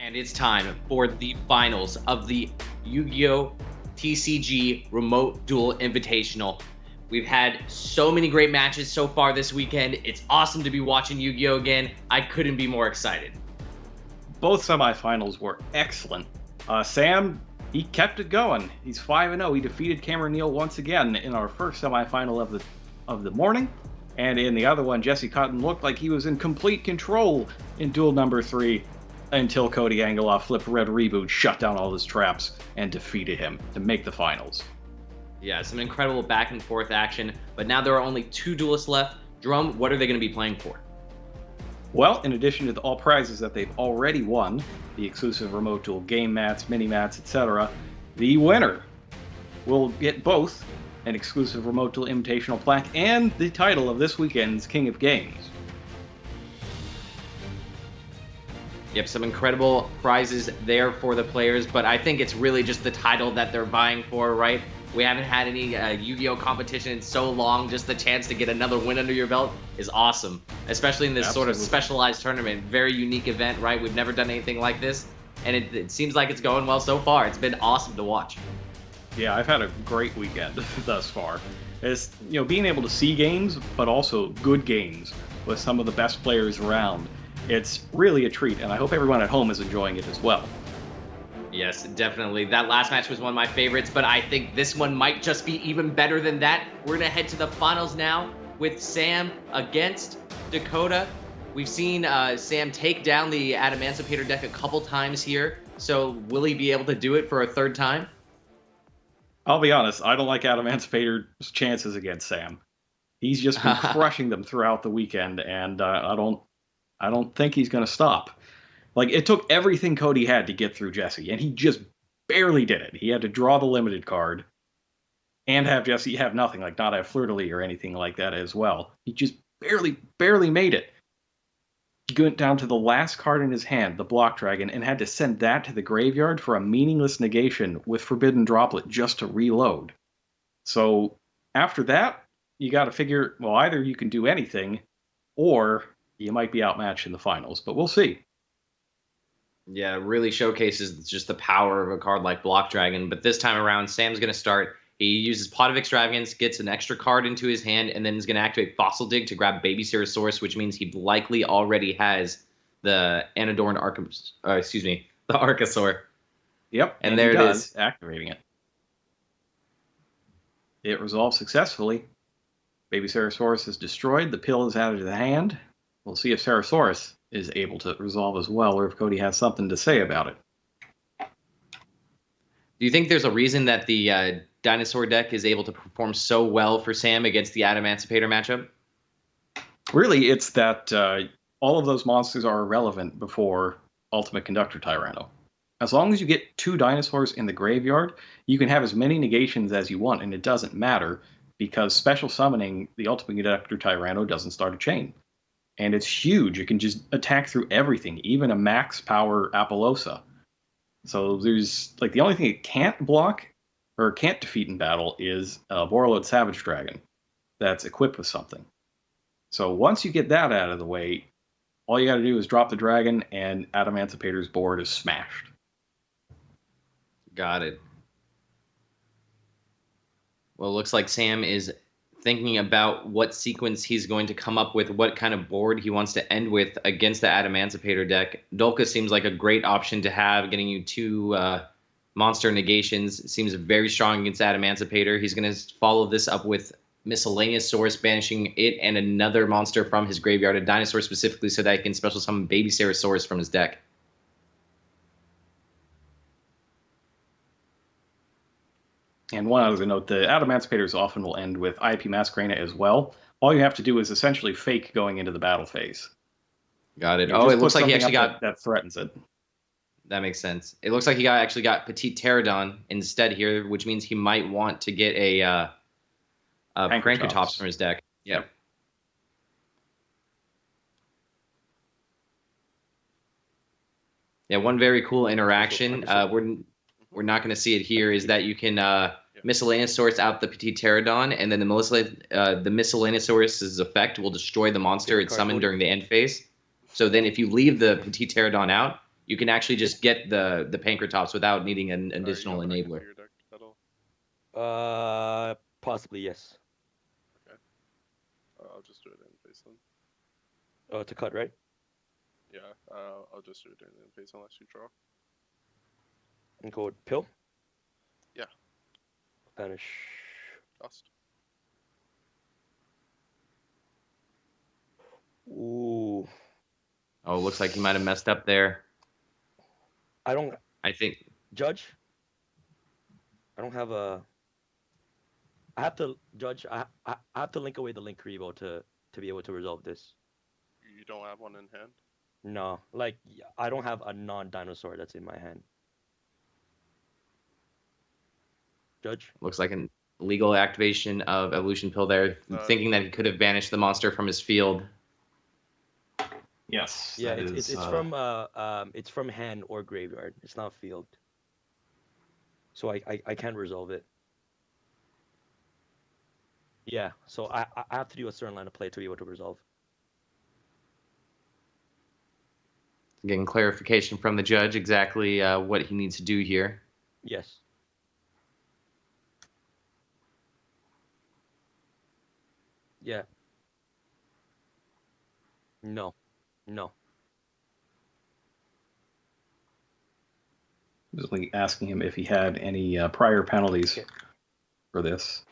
And it's time for the finals of the Yu-Gi-Oh! TCG Remote Duel Invitational. We've had so many great matches so far this weekend. It's awesome to be watching Yu-Gi-Oh! Again. I couldn't be more excited. Both semifinals were excellent. Sam, he kept it going. He's 5-0. He defeated Cameron Neal once again in our first semifinal of the morning. And in the other one, Jesse Cotton looked like he was in complete control in duel number 3 until Cody Angeloff flipped Red Reboot, shut down all his traps, and defeated him to make the finals. Yeah, some incredible back and forth action, but now there are only 2 duelists left. Drum, what are they going to be playing for? Well, in addition to all prizes that they've already won, the exclusive remote duel game mats, mini mats, etc., the winner will get both an exclusive remote duel invitational plaque and the title of this weekend's King of Games. Yep, some incredible prizes there for the players, but I think it's really just the title that they're vying for, right? We haven't had any Yu-Gi-Oh! Competition in so long. Just the chance to get another win under your belt is awesome, especially in this sort of specialized tournament. Very unique event, right? We've never done anything like this, and it seems like it's going well so far. It's been awesome to watch. Yeah, I've had a great weekend thus far. It's, being able to see games, but also good games with some of the best players around. It's really a treat, and I hope everyone at home is enjoying it as well. Yes, definitely. That last match was one of my favorites, but I think this one might just be even better than that. We're going to head to the finals now with Sam against Dakota. We've seen Sam take down the Adamancipator deck a couple times here, so will he be able to do it for a third time? I'll be honest, I don't like Adamancipator's chances against Sam. He's just been crushing them throughout the weekend, and I don't think he's going to stop. Like, it took everything Cody had to get through Jesse, and he just barely did it. He had to draw the limited card and have Jesse have nothing, like not have Fleur-de-Lis or anything like that as well. He just barely made it. He went down to the last card in his hand, the Block Dragon, and had to send that to the graveyard for a meaningless negation with Forbidden Droplet just to reload. So after that, you got to figure, well, either you can do anything, or you might be outmatched in the finals, but we'll see. Yeah, it really showcases just the power of a card like Block Dragon. But this time around, Sam's going to start. He uses Pot of Extravagance, gets an extra card into his hand, and then is going to activate Fossil Dig to grab Baby Ceresaurus, which means he likely already has the Anadorn the Archosaur. Yep, and there it is. Activating it. It resolves successfully. Baby Ceresaurus is destroyed. The pill is added to the hand. We'll see if Ceresaurus is able to resolve as well, or if Cody has something to say about it. Do you think there's a reason that the dinosaur deck is able to perform so well for Sam against the Adamancipator matchup? Really, it's that all of those monsters are irrelevant before Ultimate Conductor Tyranno. As long as you get 2 dinosaurs in the graveyard, you can have as many negations as you want, and it doesn't matter, because special summoning the Ultimate Conductor Tyranno doesn't start a chain. And it's huge. It can just attack through everything, even a max power Apollosa. So there's, like, the only thing it can't block or can't defeat in battle is a Borreload Savage Dragon that's equipped with something. So once you get that out of the way, all you got to do is drop the dragon, and Adamancipator's board is smashed. Got it. Well, it looks like Sam is thinking about what sequence he's going to come up with, what kind of board he wants to end with against the Adamancipator deck. Dolka seems like a great option to have, getting you 2 monster negations. It seems very strong against Adamancipator. He's going to follow this up with Miscellaneous Source, banishing it and another monster from his graveyard, a dinosaur specifically, so that he can special summon Baby Ceresaurus from his deck. And one other note, the Adamancipators often will end with IP Masquerena as well. All you have to do is essentially fake going into the battle phase. Got it. Oh, it looks like he actually got... That threatens it. That makes sense. It looks like he actually got Petite Pterodon instead here, which means he might want to get a Prankotops from his deck. Yep. Yeah, one very cool interaction. We're not going to see it here, is that you can Miscellaneous Source out the Petite Pterodon, and then the Miscellaneous Source's effect will destroy the monster it's summoned during the end phase. So then if you leave the Petite Pterodon out, you can actually just get the Pankratops without needing an additional Are you enabler. your deck at all? Possibly yes. Okay. I'll just do it in face then. Oh, it's a cut, right? Yeah. I'll just do it in face unless you draw. And go with pill. Yeah. Banish. Dust. Ooh. Oh, looks like he might have messed up there. I think. Judge. I don't have a. I have to judge. I have to link away the link Revo to be able to resolve this. You don't have one in hand? No, like I don't have a non-dinosaur that's in my hand. Judge. Looks like an illegal activation of Evolution Pill there, thinking that he could have banished the monster from his field. Yes. Yeah, it's from hand or graveyard. It's not field. So I can't resolve it. Yeah, so I have to do a certain line of play to be able to resolve. Getting clarification from the judge exactly what he needs to do here. Yes. Yeah. No. Basically asking him if he had any prior penalties for this.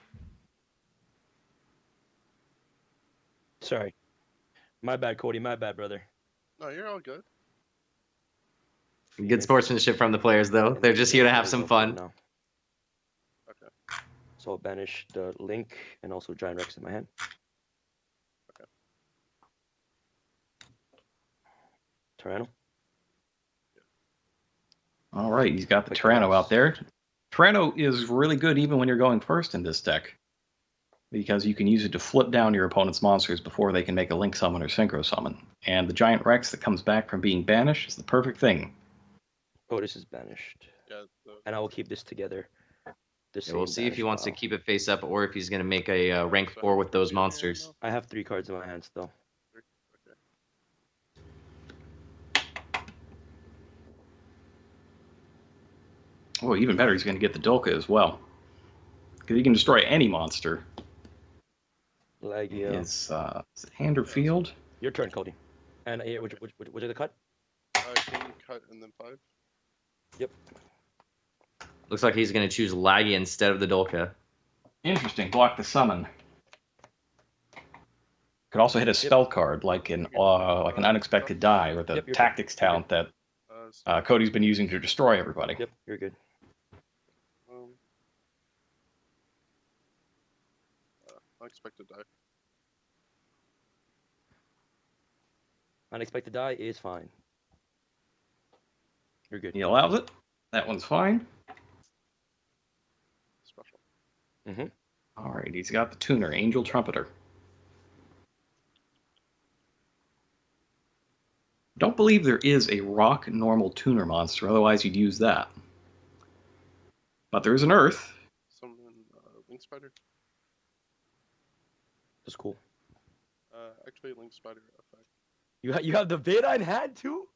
Sorry. My bad, Cody. My bad, brother. No, you're all good. Good sportsmanship from the players, though. They're just here to have some fun. No. Okay. So I'll banish the Link and also Giant Rex in my hand. Okay. Tyranno. All right, he's got the Tyranno out there. Tyranno is really good even when you're going first in this deck, because you can use it to flip down your opponent's monsters before they can make a Link Summon or Synchro Summon. And the Giant Rex that comes back from being banished is the perfect thing. Oh, this is banished. Yeah. And I will keep this together. Yeah, we'll see if he wants to keep it face up or if he's going to make a rank 4 with those monsters. I have 3 cards in my hand still. Oh, even better, he's going to get the Dolka as well. Because he can destroy any monster. Lagia. Is it hand or field? Your turn, Cody. And which are the cut? King, cut, and then 5. Yep. Looks like he's going to choose Lagia instead of the Dolka. Interesting. Block the summon. Could also hit a spell card like an unexpected die or the tactics talent that Cody's been using to destroy everybody. Yep, you're good. Unexpected die. Unexpected die is fine. You're good. He allows it. That one's fine. Special. Mm-hmm. All right, he's got the tuner, Angel Trumpeter. Don't believe there is a rock normal tuner monster, otherwise you'd use that. But there is an earth. Summon Link Spider. That's cool. Actually, Link Spider effect. You have the beta in hand too?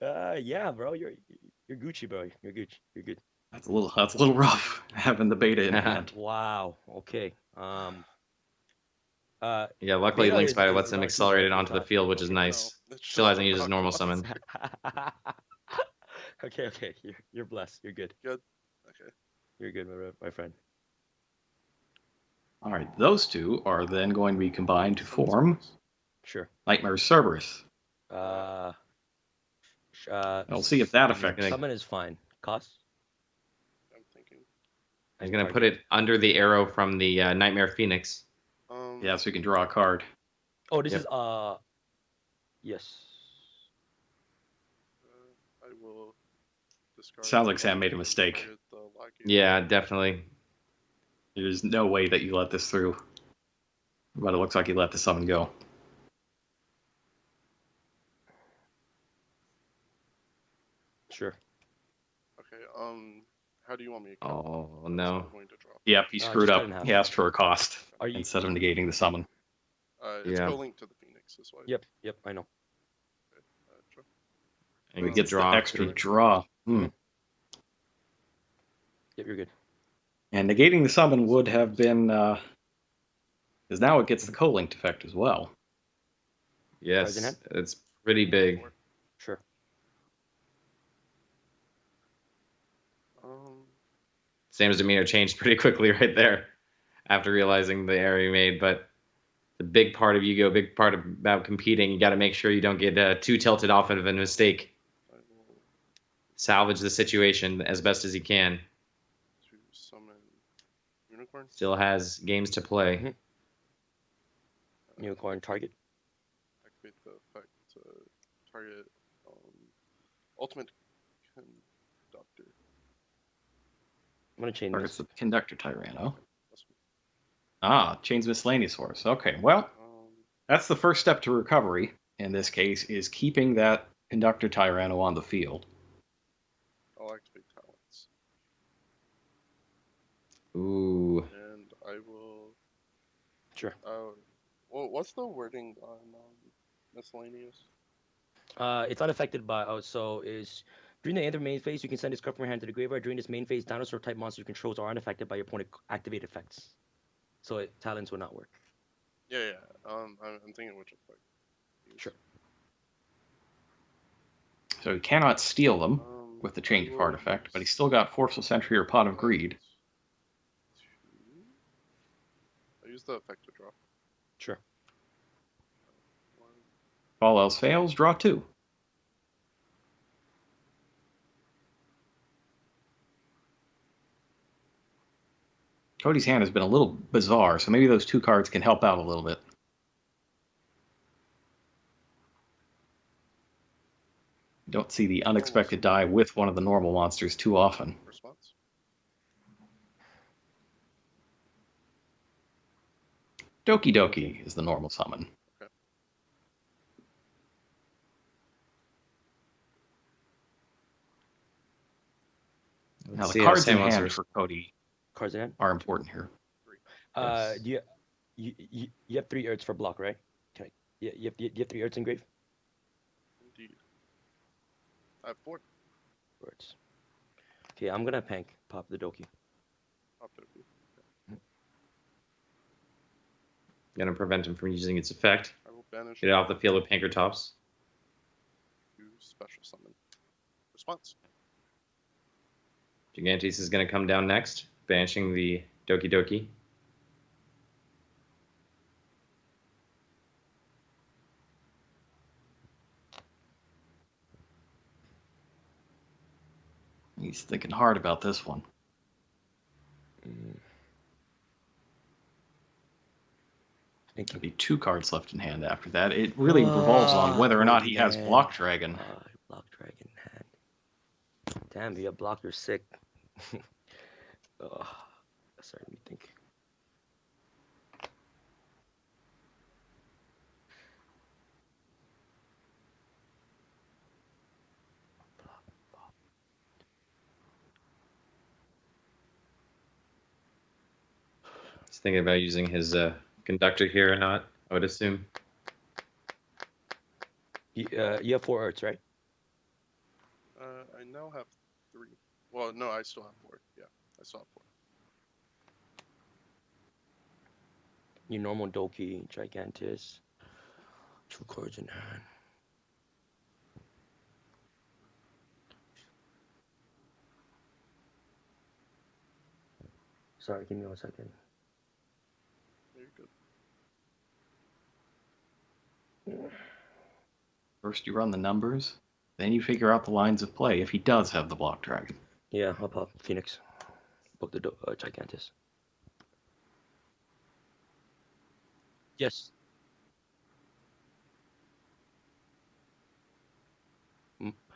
Yeah, bro. You're Gucci, bro. You're Gucci. You're good. That's a little rough having the beta in hand. Wow. Okay. Yeah, luckily Link Spider lets him accelerate it onto the field, which is nice. Still hasn't used his normal summon. Okay. You're blessed. You're good. Good. Okay. You're good, my friend. All right, those two are then going to be combined to form Sure. Nightmare Cerberus. We'll see if that affects. Summon is fine. Cost? I'm thinking. He's going to put it under the arrow from the Nightmare Phoenix. Yeah, so you can draw a card. Oh, this is yes. I will discard. Sounds like Sam made a mistake. Yeah, definitely. There's no way that you let this through. But it looks like you let the summon go. Sure. Okay, how do you want me to cut? Oh, no. Yep, he screwed up. He asked for a cost instead of negating the summon. It's go Link to the Phoenix this way. Yep, I know. And It gets the draw. extra draw. Yep, you're good. And negating the summon would have been, because now it gets the co-linked effect as well. Cards in Yes, hand? it's pretty big. Sure. Sam's demeanor changed pretty quickly right there after realizing the error he made. But the big part of Yu-Gi-Oh, big part about competing, you got to make sure you don't get too tilted off of a mistake. I will Salvage the situation as best as you can. to summon Unicorn. Still has games to play. Mhm. Unicorn target. Activate the effect to target Ultimate Conductor. I'm gonna chain Targets this. the Conductor Tyranno. That's me. Chains Miscellaneous Force. Okay, well, that's the first step to recovery, in this case, is keeping that Conductor Tyranno on the field. I'll activate Talents. Ooh. And I will. Sure. Well, what's the wording on Miscellaneous? It's unaffected by. So is during the end of main phase, you can send this card from your hand to the graveyard. During this main phase, dinosaur type monster controls are unaffected by your opponent activate effects. So talents will not work. Yeah. I'm thinking which effect. Sure. So he cannot steal them with the Change of Heart effect, but he's still got Forceful Sentry or Pot of Greed. I use the effect to draw. Sure. If all else fails, draw 2. Cody's hand has been a little bizarre, so maybe those 2 cards can help out a little bit. Don't see the unexpected die with one of the normal monsters too often. Response. Doki Doki is the normal summon. Okay. Now the see how cards in Sam wants hand to- for Cody Cards in hand. are important here. Yes. Do you have 3 Earths for block, right? Okay. Yeah, you have 3 Earths engraved. Indeed. I have 4. Words. Okay, I'm gonna pop the Doki. Gonna prevent him from using its effect. I will banish. Get it off the field with Pankratops. To special summon. Response. Gigantes is gonna come down next, banishing the Doki Doki. He's thinking hard about this one. There'll be 2 cards left in hand after that. It really revolves on whether or not he has Block Dragon. Block Dragon hand. Damn, you have block, you're sick. Sorry, let me think. He's thinking about using his conductor here or not, I would assume. You have 4 Earths, right? I now have 3. Well, no, I still have 4. Yeah, I still have 4. Your normal Doki, Gigantus. 2 cards in hand. Sorry, give me 1 second. Very good. First you run the numbers, then you figure out the lines of play if he does have the Block Dragon. Yeah, I'll pop Phoenix. Book the Gigantus. Yes.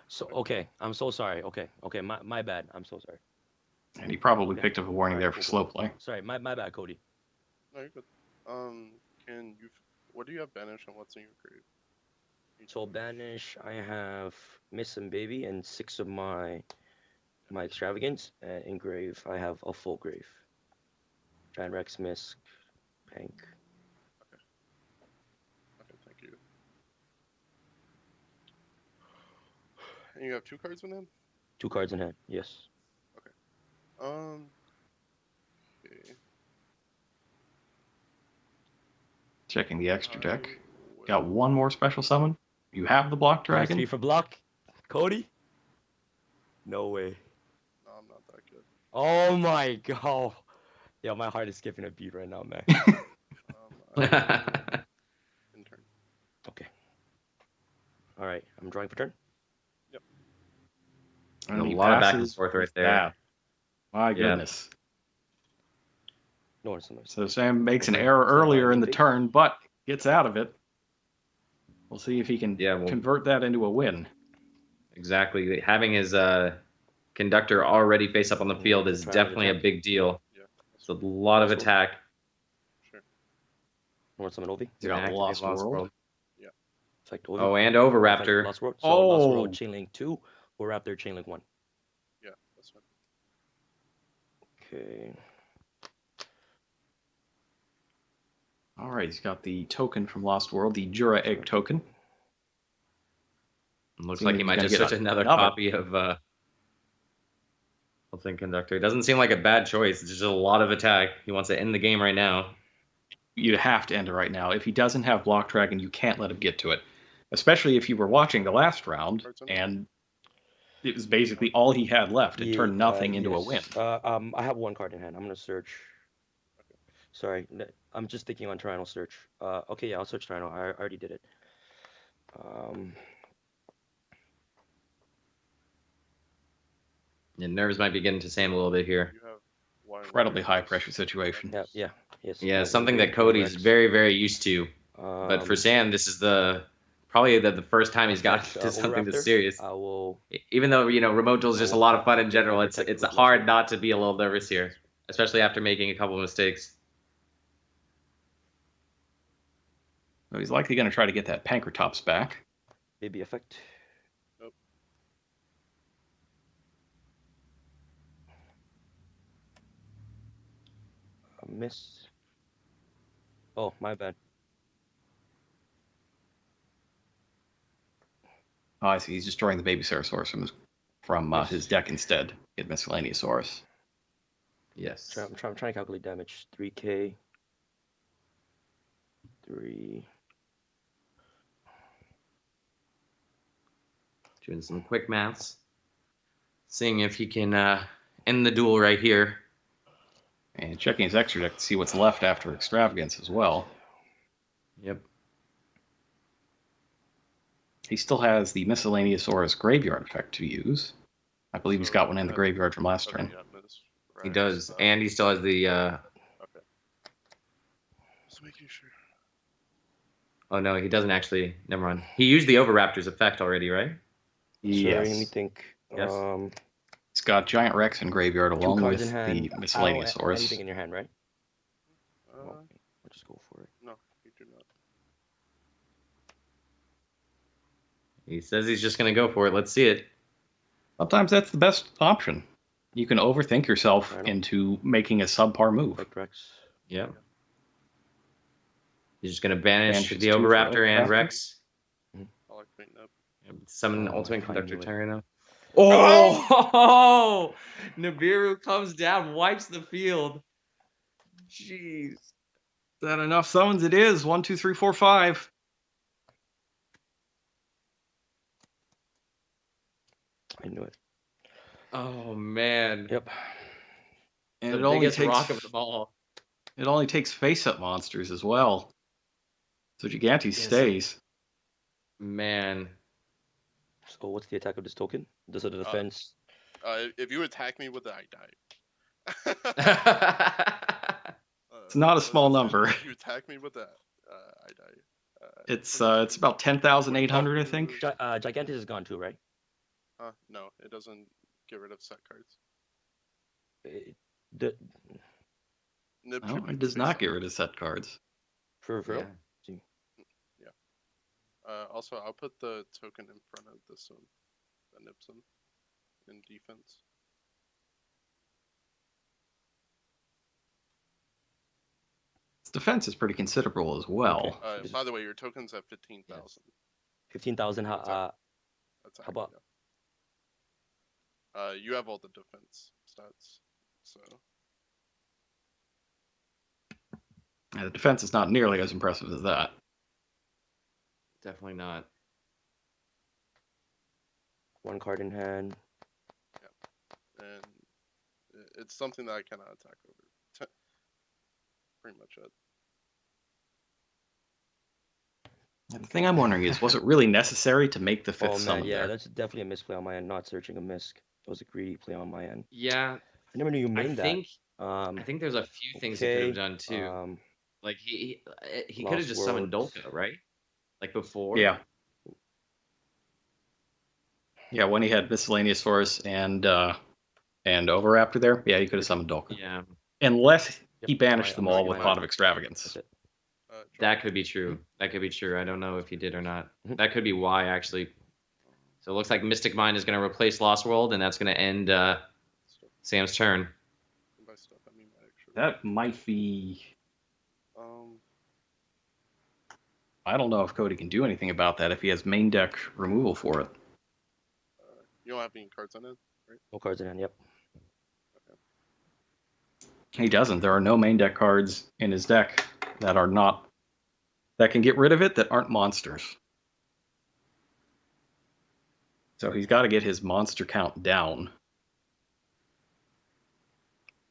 So okay, I'm so sorry. Okay, my bad. I'm so sorry. And he probably Okay. picked up a warning there for Cool. slow play. Sorry, my bad, Cody. No, you're good. Can you? What do you have banished and what's in your grave? So banish, I have Miss and Baby and 6 of my extravagance. In grave, I have a full grave. Giant Rex, Misk, Pank. Okay, thank you. And you have 2 cards in hand? 2 cards in hand. Yes. Okay. Checking the extra deck. will- Got one more special summon. You have the block dragon. 3 for block. Cody? No way. No, I'm not that good. Oh my god. Yo, my heart is skipping a beat right now, man. In turn. Okay. All right, I'm drawing for turn. Yep. And A he lot of back and passes forth right with there. that. My Yeah. goodness. No one summons. So Sam makes an Okay. error So earlier in the Invade. turn, but gets out of it. We'll see if he can Yeah, well- convert that into a win. Exactly. Having his conductor already face up on the field is Try to definitely a attack. big deal. Yeah. It's a lot of attack. Sure. No one summon Ovi. He's got Activate Lost World. Effect Ovi. Oh, and Effect Overraptor. Lost World. So Lost Oh. World, Chainlink 2, Overraptor, Chainlink 1. Yeah, that's fine. Okay. All right, he's got the token from Lost World, the Jura Egg token. Looks Seems like like he he's might gonna just get switch another another. copy of Pulsing Conductor. It doesn't seem like a bad choice. It's just a lot of attack. He wants to end the game right now. You have to end it right now. If he doesn't have block dragon, you can't let him get to it. Especially if you were watching the last round and it was basically all he had left. It turned nothing into a win. I have 1 card in hand. I'm gonna search. Sorry, I'm just thinking on Tyranno search. Okay, yeah, I'll search Tyranno. I already did it. Yeah, nerves might be getting to Sam a little bit here. You have 1 Incredibly high pressure situation. Yeah, yes. Yeah, something that Cody's very, very used to. But for Sam, this is probably the first time he's got to something that's serious. I will. Even though remote duels is just a lot of fun in general, it's hard not to be a little nervous here, especially after making a couple of mistakes. So he's likely going to try to get that Pankratops back. Baby effect. Nope. A miss. Oh, my bad. Oh, I see. He's destroying the baby Ceratosaurus from his deck instead. Get Miscellaneousaurus. Yes. I'm trying to calculate damage. 3k. 3. Doing some quick maths. Seeing if he can end the duel right here. And checking his extra deck to see what's left after Extravagance as well. Yep. He still has the Miscellaneousaurus graveyard effect to use. I believe he's got one in the graveyard from last turn. He does. And he still has the... Okay. Just making sure. Oh, no, he doesn't actually. Never mind. He used the Overraptor's effect already, right? Yes. Sorry, let me think. Yes. He's got Giant Rex in graveyard 2 along cards with in hand. the Miscellaneousaurus. Anything in your hand, right? Uh, I'll just go for it. no, you do not. He says he's just going to go for it. Let's see it. Sometimes that's the best option. You can overthink yourself I know. into making a subpar move. Effect Rex. Yep. He's just going to banish Banish the two for Overraptor and Overraptor. Rex. I'll like clean up. Summon Oh, Ultimate I Conductor knew it. Tyranno. Oh! Nibiru comes down, wipes the field. Jeez. Is that enough summons? It is. 1, 2, 3, 4, 5. I knew it. Oh, man. Yep. And The it only biggest takes rock of them all. it only takes face-up monsters as well. So Gigante Yes. stays. Man. So what's the attack of this token? Does it defense? If you attack me with it, I die. It's not a small number. If you attack me with that, I die. It's about 10,800, I think. Gigantic is gone too, right? No, it doesn't get rid of set cards. The Nib No, should be it does face not up. get rid of set cards. for real? Also, I'll put the token in front of this one that nibs him in defense. Its defense is pretty considerable as well. Okay. By the way, your token's at 15,000. 15,000. That's How how about You have all the defense stats, so The defense is not nearly as impressive as that. Definitely not. 1 card in hand. and it's something that I cannot attack over. Pretty much it. And the thing I'm wondering is, was it really necessary to make the fifth Oh man, summon yeah, there? that's definitely a misplay on my end. Not searching a misc. It was a greedy play on my end. Yeah, I never knew you I mained think that. I think there's a few things he could have Okay. done too. Like he could have Lost just summoned Worlds. Dolka, right? Like before. Yeah. Yeah, when he had Miscellaneous Force and Overraptor there, yeah, he could have summoned Dolka. Yeah, Unless he Yep, banished them I'm all already with mined. Pot of Extravagance. That's it. that could be true. That could be true. I don't know if he did or not. That could be why actually. So it looks like Mystic Mind is going to replace Lost World, and that's going to end Sam's turn. By stuff, I mean my extra. That might be. Um, I don't know if Cody can do anything about that if he has main deck removal for it. you don't have any cards on it, right? No cards in hand. Yep. He doesn't. There are no main deck cards in his deck that are not that can get rid of it that aren't monsters. So he's got to get his monster count down.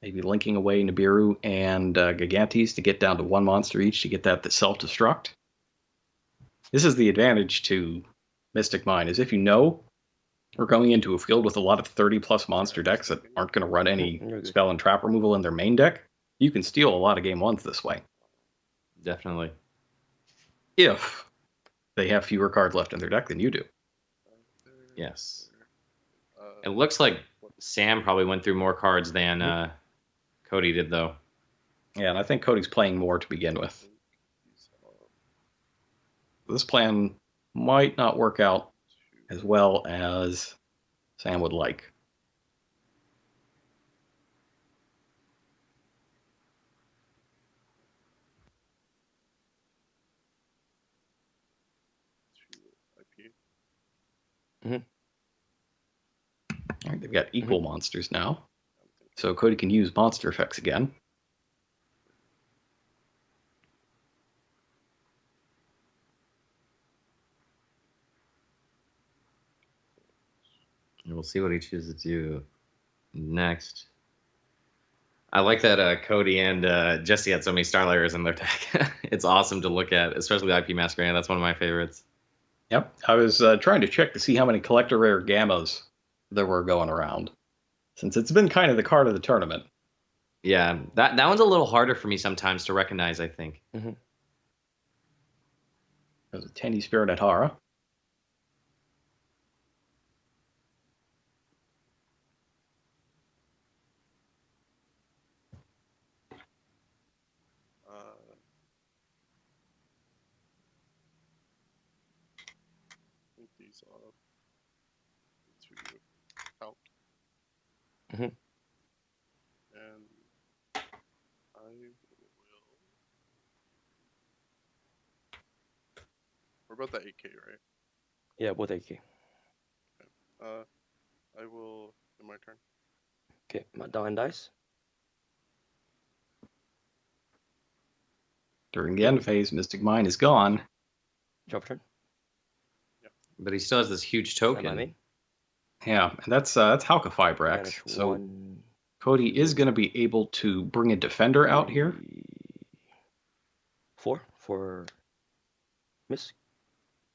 Maybe linking away Nibiru and Gigantes to get down to 1 monster each to get that self-destruct. This is the advantage to Mystic Mine, is if you know we're going into a field with a lot of 30-plus monster decks that aren't going to run any spell and trap removal in their main deck, you can steal a lot of game ones this way. Definitely. If they have fewer cards left in their deck than you do. Yes. It looks like Sam probably went through more cards than Cody did, though. Yeah, and I think Cody's playing more to begin with. This plan might not work out as well as Sam would like. IP. All right, they've got equal monsters now. So Cody can use monster effects again. And we'll see what he chooses to do next. I like that Cody and Jesse had so many Star Layers in their deck. It's awesome to look at, especially the IP Masquerade. That's one of my favorites. Yep, I was trying to check to see how many collector rare gammas there were going around, since it's been kind of the card of the tournament. Yeah, that one's a little harder for me sometimes to recognize, I think. There's a Tendy Spirit at Hara. These off to out. Mhm. And I will. We're about the 8K, right? Yeah, both AK. I will in my turn. Okay, my down dice. During the end phase, Mystic Mine is gone. Drop turn. But he still has this huge Am I token. main? Yeah, and that's Halka Fibrax. Banish So 1, Cody is going to be able to bring a defender out here. 4 for miss.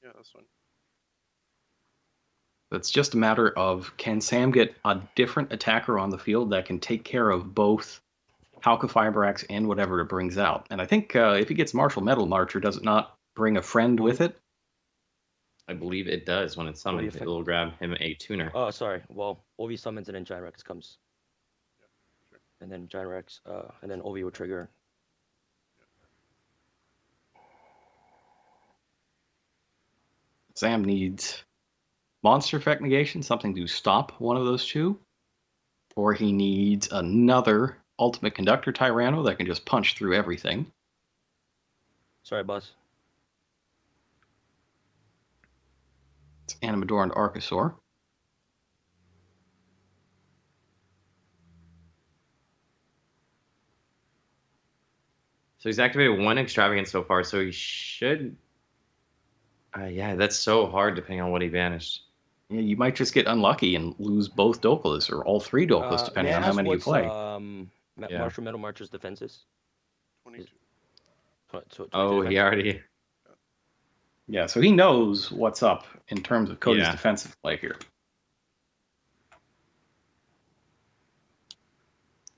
Yeah, that's fine. It's just a matter of, can Sam get a different attacker on the field that can take care of both Halka Fibrax and whatever it brings out? And I think if he gets Martial Metal Marcher, does it not bring a friend with it? I believe it does when it's summoned. effect? It'll grab him a tuner. Oh, sorry. Well, Ovi summons and then Giant Rex comes. Sure. And then Giant Rex, and then Ovi will trigger. Sam needs Monster Effect Negation, something to stop one of those two. Or he needs another Ultimate Conductor Tyranno that can just punch through everything. Sorry, boss. It's Animador and Archosaur. So he's activated 1 extravagance so far, so he should. Yeah, that's so hard depending on what he banished. Yeah, you might just get unlucky and lose both Dokulas or all 3 Dokulas, depending May I on how ask many you what's, play. Yeah. Martial Metal Marcher's defenses? 22. Oh, he already. Yeah, so he knows what's up in terms of Cody's Yeah. defensive play here.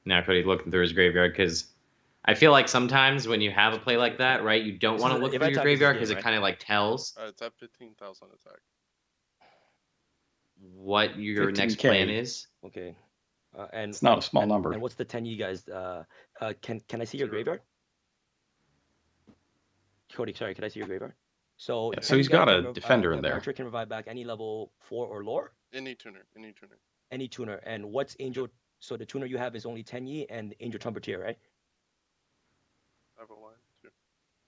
Now Cody's looking through his graveyard because I feel like sometimes when you have a play like that, right, you don't want to look if through I your attack, graveyard this is because game, it kind of like tells It's at 15,000 attack. what your next 15K. plan is. Okay. And It's not a small number. And what's the 10 you guys? Can I see your graveyard? Cody, sorry, can I see your graveyard? So, Yeah, so he's got a defender in there. Archer can revive back any level 4 or lower. Any tuner. Any tuner. And what's Angel? So the tuner you have is only 10 Yi and Angel Trumpeteer, right? I have a line too.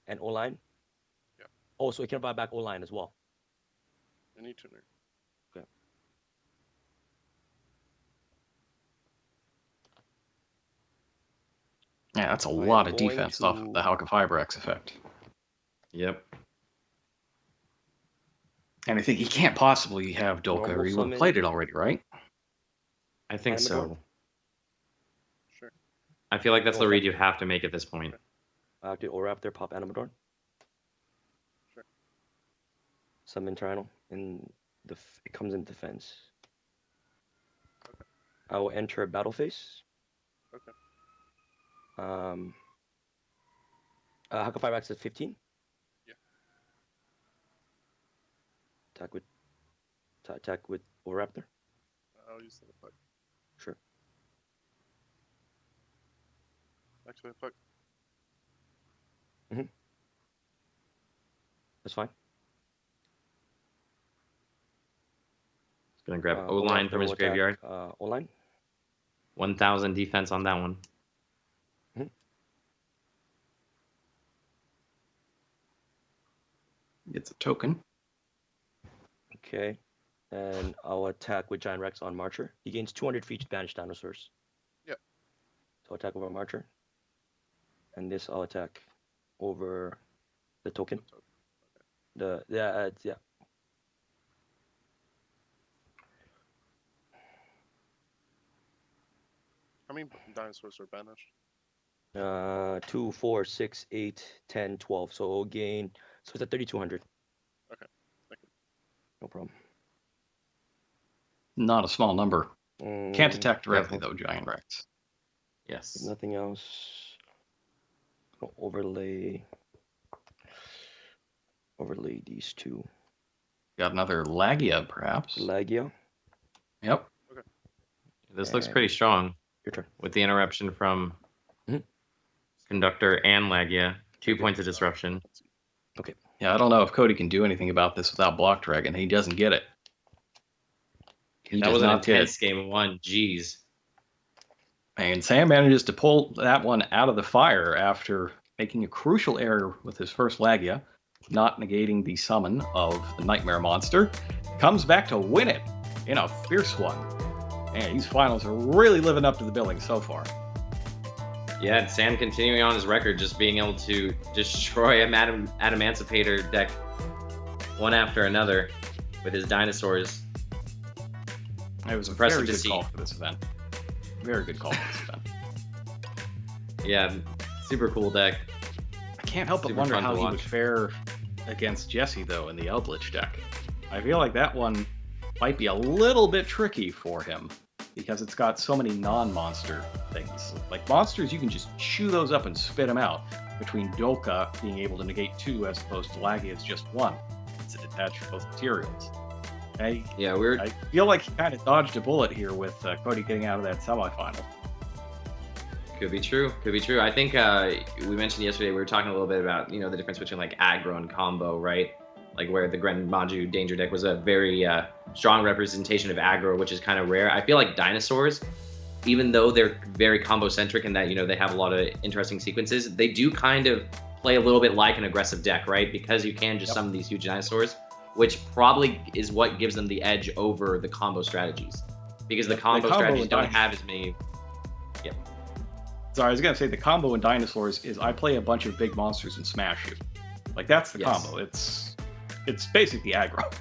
And O-line? Yeah. Oh, so it can revive back O-line as well. Any tuner. Okay. Yeah, that's a I am lot of going defense off of the Halka Fibrex effect. Yep. And I think he can't possibly have Dolka, Normal or he would summon. have played it already, right? I think so. Animador? Sure. I feel like that's the Okay. read you have to make at this point. Active O-Raptor, pop Animador. Sure. Summon Triangle, and it comes in defense. I will enter a battle phase. Okay. Haka Fibrex at 15. Yeah. Attack with O-Raptor. I'll use the effect. Sure. Actually, effect. That's fine. He's gonna grab O-line from his O-Raptor will graveyard. attack, O-line. 1,000 defense on that one. It's a token. Okay. And I'll attack with Giant Rex on Marcher. He gains 200 for each banished dinosaurs. Yep. So I'll attack over Marcher. And this I'll attack over the token. Yeah. How many dinosaurs are banished? 2, 4, 6, 8, 10, 12. So it'll gain. So it's at 3,200. Okay. Thank you. No problem. Not a small number. Can't attack directly, though, Giant Rex. Yes. If nothing else. I'll overlay these two. Got another Lagia, perhaps. Lagia. Yep. This looks pretty strong Your turn. with the interruption from Mhm. Conductor and Lagia. 2 points of disruption. Yeah, I don't know if Cody can do anything about this without Block Dragon. He doesn't get it. He That does was an not get it. intense game 1. Jeez. And Sam manages to pull that one out of the fire after making a crucial error with his first Lagia, not negating the summon of the Nightmare Monster. Comes back to win it in a fierce one. Man, these finals are really living up to the billing so far. Yeah, and Sam continuing on his record, just being able to destroy a Adamancipator deck one after another with his dinosaurs. It was a Impressive very to good see. call for this event. Very good call for this event. Yeah, super cool deck. I can't help but Super wonder fun how to he would watch. fare against Jesse, though, in the Eldritch deck. I feel like that one might be a little bit tricky for him because it's got so many non-monster things. Like monsters, you can just chew those up and spit them out. Between Dolka being able to negate 2 as opposed to Lagia, it's just 1. It's a detach for both materials. Yeah, we're I feel like he kind of dodged a bullet here with Cody getting out of that semifinal. Could be true. Could be true. I think we mentioned yesterday we were talking a little bit about the difference between like aggro and combo, right? Like where the Gren Maju Danger deck was a very strong representation of aggro, which is kind of rare. I feel like dinosaurs, even though they're very combo centric in that they have a lot of interesting sequences, they do kind of play a little bit like an aggressive deck, right? Because you can just summon these huge dinosaurs, which probably is what gives them the edge over the combo strategies. Because the combo strategies don't have as many. Yep. Sorry, I was gonna say the combo in Dinosaurs is I play a bunch of big monsters and smash you. Like that's the combo. It's basically aggro.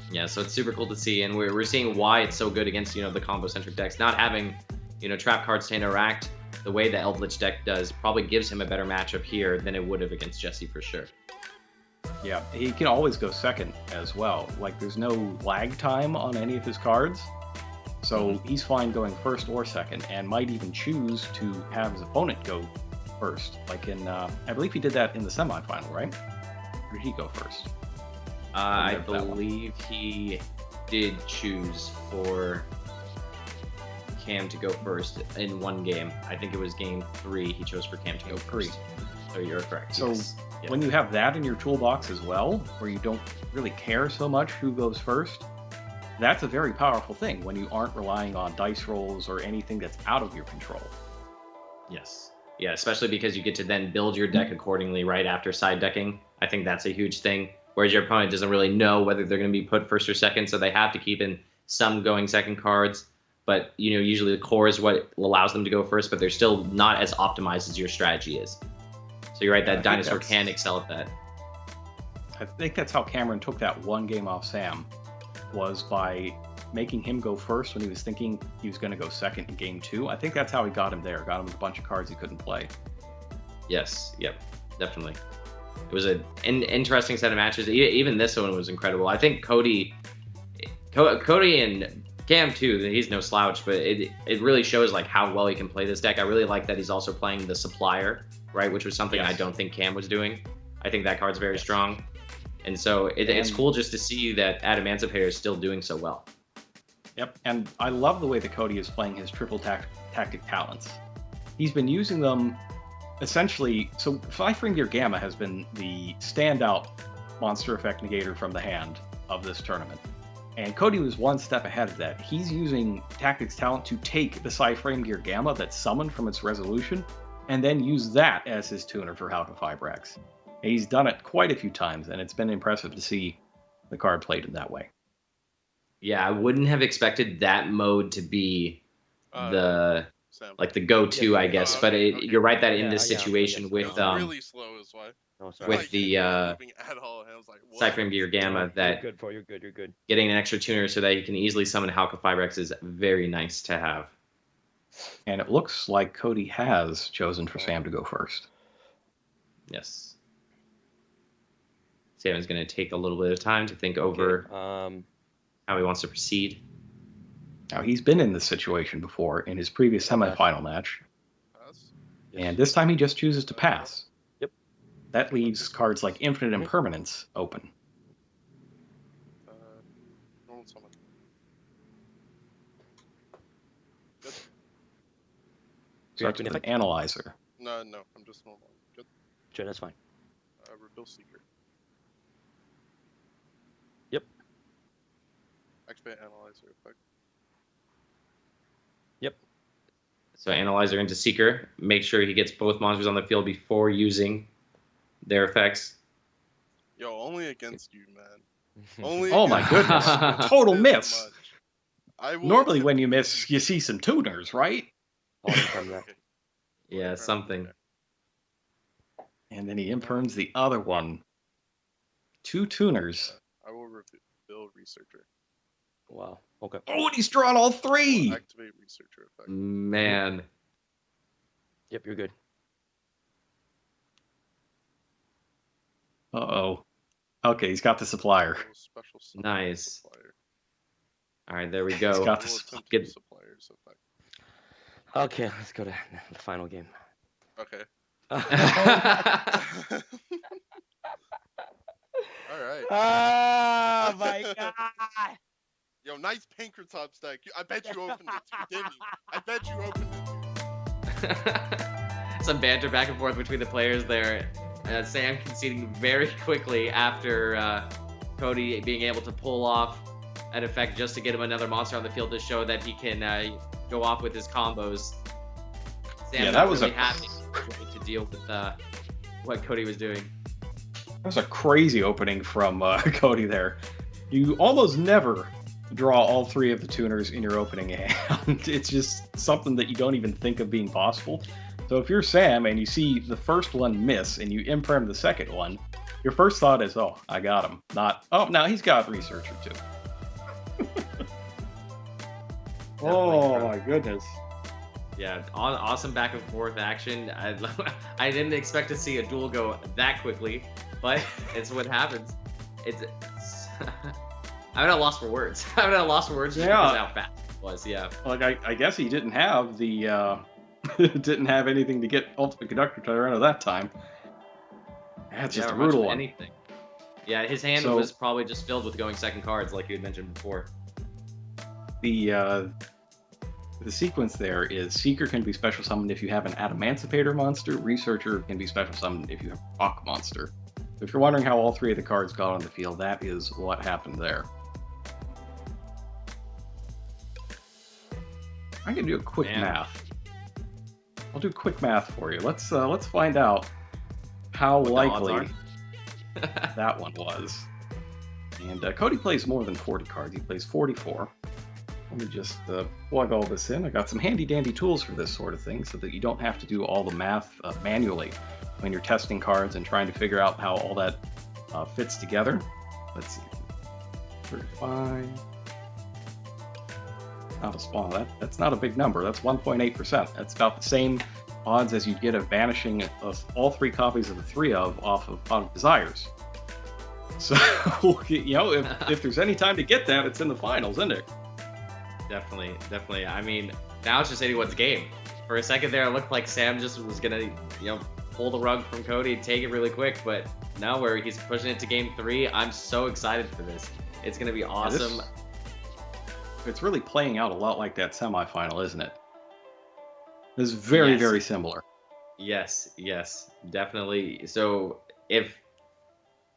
Yeah, so it's super cool to see, and we're seeing why it's so good against the combo-centric decks. Not having trap cards to interact the way the Eldritch deck does probably gives him a better matchup here than it would have against Jesse for sure. Yeah, he can always go second as well. Like there's no lag time on any of his cards, so he's fine going first or second, and might even choose to have his opponent go first. Like in, I believe he did that in the semifinal, right? Or did he go first? I believe he did choose for Cam to go first in one game. I think it was game 3. He chose for Cam to go first. So you're correct. So yes. When you have that in your toolbox as well, where you don't really care so much who goes first, that's a very powerful thing when you aren't relying on dice rolls or anything that's out of your control. Yes. Yeah, especially because you get to then build your deck accordingly right after side decking. I think that's a huge thing. Whereas your opponent doesn't really know whether they're going to be put first or second, so they have to keep in some going second cards. But usually the core is what allows them to go first, but they're still not as optimized as your strategy is. So you're right, that Dinosaur can excel at that. I think that's how Cameron took that one game off Sam, was by making him go first when he was thinking he was going to go second in game 2. I think that's how he got him there, got him with a bunch of cards he couldn't play. Yes, yep, definitely. It was an interesting set of matches. Even this one was incredible. I think Cody and Cam too, he's no slouch, but it really shows like how well he can play this deck. I really like that he's also playing the Supplier, right, which was something I don't think Cam was doing. I think that card's very strong. And so it's cool just to see that Adamantipator is still doing so well. Yep, and I love the way that Cody is playing his triple tactic talents. He's been using them essentially, so 5-Frame Gear Gamma has been the standout monster effect negator from the hand of this tournament. And Cody was one step ahead of that. He's using Tactics Talent to take the 5-Frame Gear Gamma that's summoned from its resolution, and then use that as his tuner for Halka Fibrax. And he's done it quite a few times, and it's been impressive to see the card played in that way. Yeah, I wouldn't have expected that mode to be the go-to, I guess. But you're right that in this situation with really slow is why. With the 5-Frame Gear Gamma, that you're good. Getting an extra tuner so that you can easily summon Halka Fibrax is very nice to have. And it looks like Cody has chosen for Sam to go first. Yes. Sam is going to take a little bit of time to think over how he wants to proceed. Now, he's been in this situation before in his previous semifinal match. And this time he just chooses to pass. Yep. That leaves cards like Infinite Impermanence open. Normal summon. Good. Starts with an Analyzer. No, I'm just normal. Good. Sure, that's fine. Reveal Seeker. Yep. Activate Analyzer effect. Yep. So Analyzer into Seeker. Make sure he gets both monsters on the field before using their effects. Yo, only against you, man. Only. Oh my goodness! Total miss. Normally, attempt when you miss, you see some tuners, right? Yeah, something. And then he imperms the other one. 2 tuners. I will reveal Researcher. Wow. Okay. Oh, and he's drawn all 3! Activate Researcher effect. Man. Yep, you're good. Uh-oh. Okay, he's got the Supplier. Special Nice. Supplier. All right, there we go. He's got the Suppliers effect. Okay, let's go to the final game. Okay. All right. Oh my god! Yo, nice Pancratops stack. I bet you opened it too, didn't you? I bet you opened it too. Some banter back and forth between the players there. Sam conceding very quickly after Cody being able to pull off an effect just to get him another monster on the field to show that he can go off with his combos. Sam that was really happy to deal with what Cody was doing. That was a crazy opening from Cody there. You almost never draw all 3 of the tuners in your opening hand. It's just something that you don't even think of being possible. So if you're Sam and you see the first one miss and you imprem the second one, your first thought is, oh, I got him. Not, oh, no, he's got Researcher too. Oh my goodness. Yeah, awesome back and forth action. I didn't expect to see a duel go that quickly, but it's what happens. It's I'm at a loss for words. I'm at a loss for words just because of how fast it was. Yeah. Like I guess he didn't have the didn't have anything to get Ultimate Conductor Tyranno that time. That's just a brutal one. Anything. Yeah, his hand was probably just filled with going second cards, like you had mentioned before. The sequence there is Seeker can be special summoned if you have an Adamancipator monster, Researcher can be special summoned if you have a Rock monster. So if you're wondering how all 3 of the cards got on the field, that is what happened there. I'm gonna do a quick math. I'll do quick math for you. Let's find out how likely that one was. And Cody plays more than 40 cards. He plays 44. Let me just plug all this in. I got some handy-dandy tools for this sort of thing so that you don't have to do all the math manually when you're testing cards and trying to figure out how all that fits together. Let's see. 35. Not a spawn. That's not a big number. That's 1.8%. That's about the same odds as you'd get of banishing all 3 copies of the 3 of off of Pot of Desires. So, if there's any time to get that, it's in the finals, isn't it? Definitely. I mean, now it's just anyone's game. For a second there, it looked like Sam just was gonna, pull the rug from Cody and take it really quick, but now where he's pushing it to game 3, I'm so excited for this. It's gonna be awesome. It's really playing out a lot like that semifinal, isn't it? It's very, very similar. Yes, definitely. So if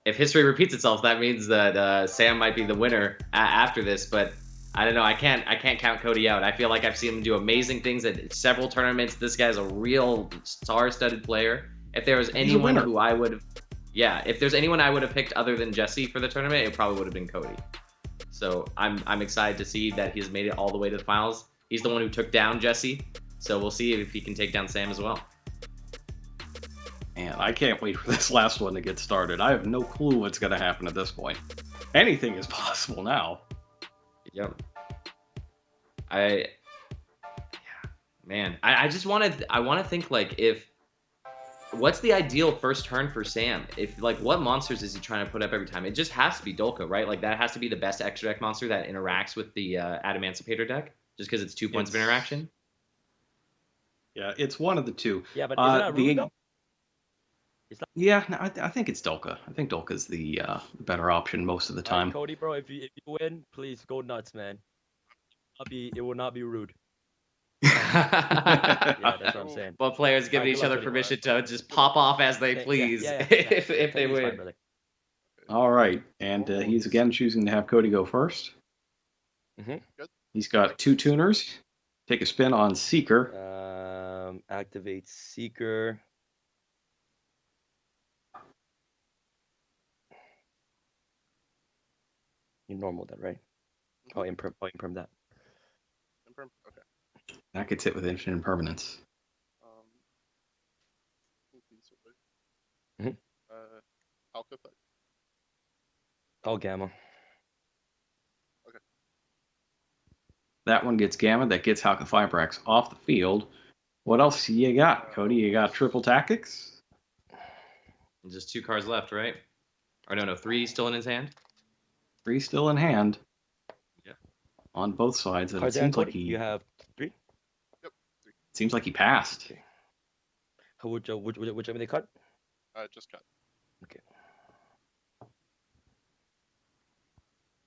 history repeats itself, that means that Sam might be the winner after this, but I don't know. I can't count Cody out. I feel like I've seen him do amazing things at several tournaments. This guy's a real star-studded player. If there was anyone who I would have, if there's anyone I would have picked other than Jesse for the tournament, it probably would have been Cody. So I'm excited to see that he's made it all the way to the finals. He's the one who took down Jesse, so we'll see if he can take down Sam as well. Man, I can't wait for this last one to get started. I have no clue what's going to happen at this point. Anything is possible now. Yep. I just want to think like what's the ideal first turn for Sam? What monsters is he trying to put up every time? It just has to be Dolka, right? Like that has to be the best extra deck monster that interacts with the Adamancipator deck, just because it's 2 points of interaction. Yeah, it's one of the 2. Yeah, but isn't that rude though? Yeah, no, I think it's Dolka. I think Dolka's the better option most of the time. Cody, bro, if you win, please go nuts, man. It will not be rude. Yeah, that's what I'm saying. Well, players giving each other permission to just pop off as they please if they win. Fine, all right, and he's again choosing to have Cody go first. Mm-hmm. He's got 2 tuners. Take a spin on Seeker. Activate Seeker. You normal that, right? Oh, imperm that. Imperm? Okay. That gets hit with infinite impermanence. Mm-hmm. Alpha. Oh, Gamma. Okay. That one gets Gamma. That gets Halka Fibrax off the field. What else you got, Cody? You got Triple Tactics? Just 2 cards left, right? Or no, 3 still in his hand? 3 still in hand. Yeah. On both sides. And Cards it seems like you have 3? Yep. 3. Seems like he passed. Okay. Which one they cut? Just cut. Okay.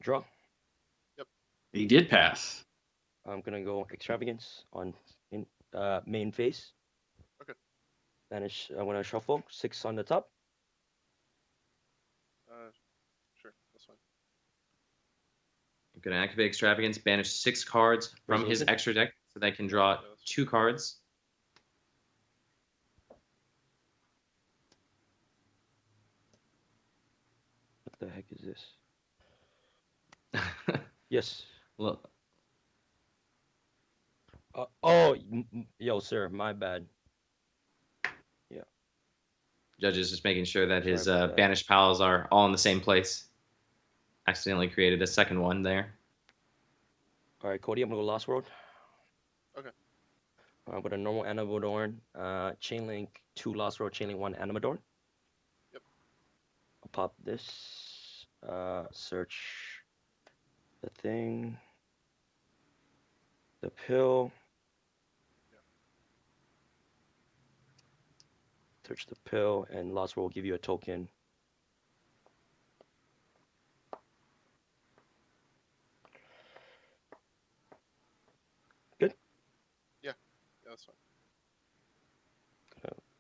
Draw. Yep. He did pass. I'm gonna go Extravagance on main phase. Okay. Banish. I'm gonna shuffle 6 on the top. Sure, that's fine. I'm going to activate Extravagance, banish 6 cards from his extra deck so that I can draw 2 cards. What the heck is this? Yes. Look, Yo, sir, my bad. Judge is just making sure that his Sorry about that. banished pals are all in the same place. Accidentally created a second one there. All right, Cody, I'm gonna go Lost World. Okay. With a normal Animadorn, Chainlink 2 Lost World, Chainlink 1 Animadorn. Yep. I'll pop this. Search the thing. The pill. Search the pill, and Lost World will give you a token. Good? Yeah, that's fine.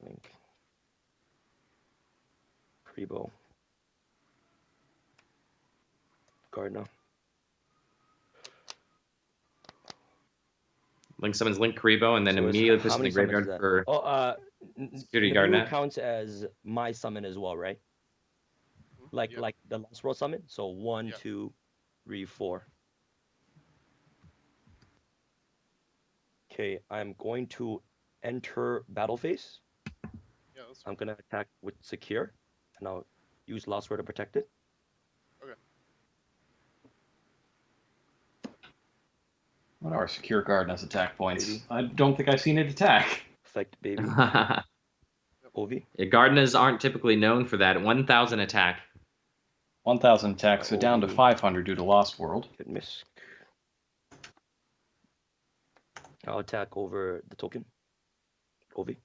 Link. Kribo. Gardner. Link summons Link Karibo, and then So immediately how puts in the many summons graveyard is that? for Oh, Security Nibiru Gardener. counts as my summon as well, right? Like Yep. like the Lost World summon. So 1, Yeah. 2, 3, 4. Okay, I'm going to enter battle phase. Yeah, that's I'm fine. gonna attack with secure, and I'll use Lost World to protect it. What are Secure Gardener's attack points? Maybe. I don't think I've seen it attack. Effect baby. Ovi. Yeah, Gardeners aren't typically known for that. 1,000 attack. 1,000 attack, so down to 500 due to Lost World. Good miss. I'll attack over the token. Ovi.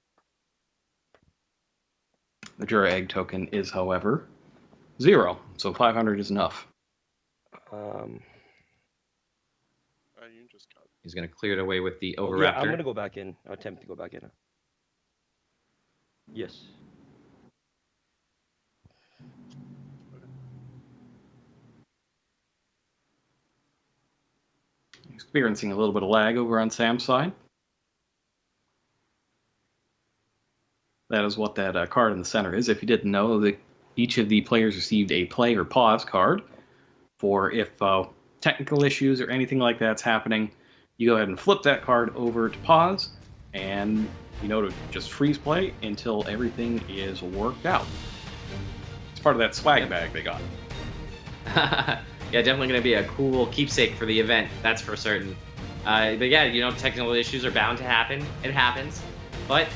The Jura Egg token is, however, 0, so 500 is enough. You just got it. He's going to clear it away with the Yeah, Overraptor. I'm gonna go back in. I'll attempt to go back in. Yes. Experiencing a little bit of lag over on Sam's side. That is what that card in the center is. If you didn't know, that each of the players received a play or pause card for if technical issues or anything like that's happening, you go ahead and flip that card over to pause, and to just freeze play until everything is worked out. It's part of that swag bag they got. Yeah, definitely going to be a cool keepsake for the event, that's for certain. But yeah, technical issues are bound to happen. It happens. But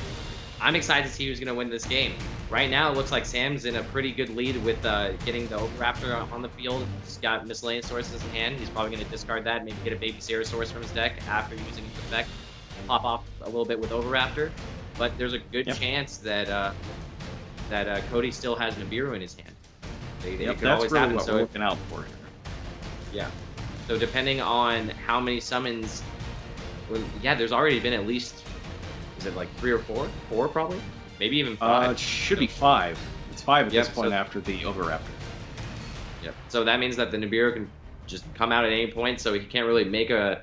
I'm excited to see who's going to win this game. Right now, it looks like Sam's in a pretty good lead with getting the Overraptor on the field. He's got miscellaneous sources in hand. He's probably going to discard that, maybe get a Baby Ceratosaurus from his deck after using his effect. Pop off a little bit with Overraptor. But there's a good chance that Cody still has Nibiru in his hand. It could That's always really happen. what So we're looking out for here. yeah. So depending on how many summons, there's already been at least, is it like 3 or 4? 4 probably? Maybe even 5. It should be 5. It's 5 at Yep, this point so- after the Overraptor. Yep. So that means that the Nibiru can just come out at any point, so he can't really make a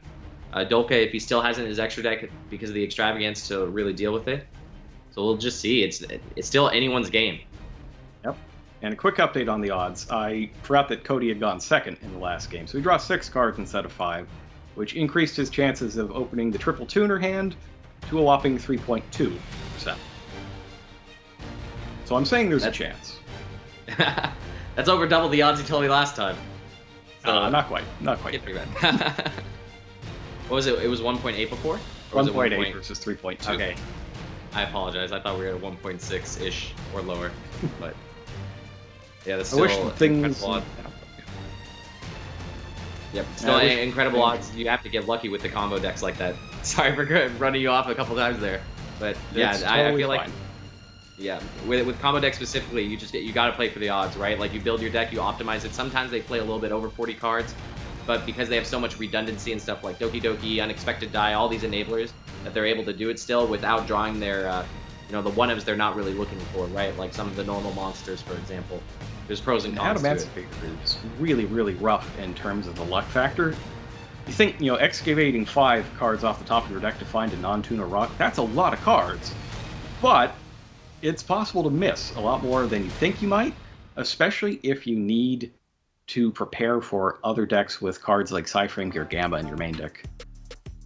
Dolka if he still hasn't his extra deck because of the extravagance to really deal with it. So we'll just see. It's still anyone's game. Yep. And a quick update on the odds. I forgot that Cody had gone second in the last game, so he draws 6 cards instead of 5, which increased his chances of opening the triple tuner hand to a whopping 3.2%. So I'm saying there's a chance. That's over double the odds he told me last time. So Not quite. Not quite. get pretty bad. What was it? It was 1.8 before? Or was it 1.8 versus 3.2. Okay. I apologize. I thought we were at 1.6-ish or lower. But yeah, that's I still wish things. incredible odds. Yep, still I wish incredible things- odds. You have to get lucky with the combo decks like that. Sorry for running you off a couple times there. But yeah, It's I totally feel like fine. yeah, with combo decks specifically, you got to play for the odds, right? Like you build your deck, you optimize it. Sometimes they play a little bit over 40 cards, but because they have so much redundancy and stuff like Doki Doki, Unexpected Die, all these enablers, that they're able to do it still without drawing their, the one-ofs they're not really looking for, right? Like some of the normal monsters, for example. There's pros and cons to it. Adamancipator is really, really rough in terms of the luck factor. You think, excavating 5 cards off the top of your deck to find a non-tuner rock, that's a lot of cards. But it's possible to miss a lot more than you think you might, especially if you need to prepare for other decks with cards like Cyframe Gear Gamma in your main deck.